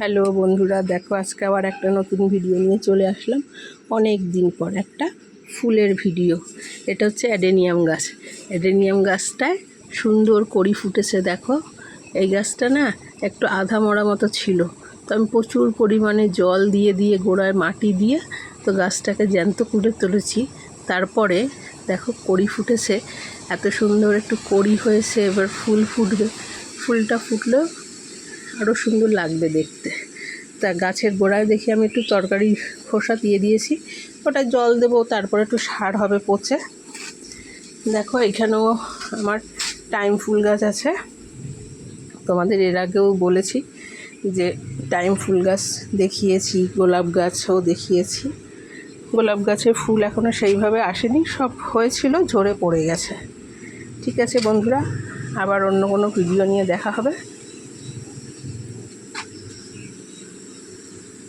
Hello বন্ধুরা, দেখো আজকে আবার একটা নতুন ভিডিও নিয়ে চলে আসলাম। অনেক দিন পর একটা ফুলের ভিডিও। এটা হচ্ছে অ্যাডেনিয়াম গাছ। অ্যাডেনিয়াম গাছটায় সুন্দর কড়ি ফুটেছে। দেখো এই গাছটা না একটু আধা মরা মতো ছিল, তো আমি প্রচুর পরিমাণে জল দিয়ে দিয়ে গোড়ায় মাটি দিয়ে তো গাছটাকে জ্যান্ত করে তুলেছি। তারপরে দেখো কড়ি ফুটেছে, এত সুন্দর একটু কড়ি হয়েছে। এবার ফুল ফুটবে, ফুলটা ফুটলেও আরও সুন্দর লাগবে দেখতে। তা গাছের গোড়ায় দেখি আমি একটু তরকারি খোসা দিয়ে দিয়েছি, ওটা জল দেবো, তারপরে একটু সার হবে পচে। দেখো এখানেও আমার টাইম ফুল গাছ আছে। তোমাদের এর আগেও বলেছি যে টাইম ফুল গাছ দেখিয়েছি, গোলাপ গাছও দেখিয়েছি। গোলাপ গাছের ফুল এখনও সেইভাবে আসেনি, সব হয়েছিল ঝরে পড়ে গেছে। ঠিক আছে বন্ধুরা, আবার অন্য কোনো ভিডিও নিয়ে দেখা হবে।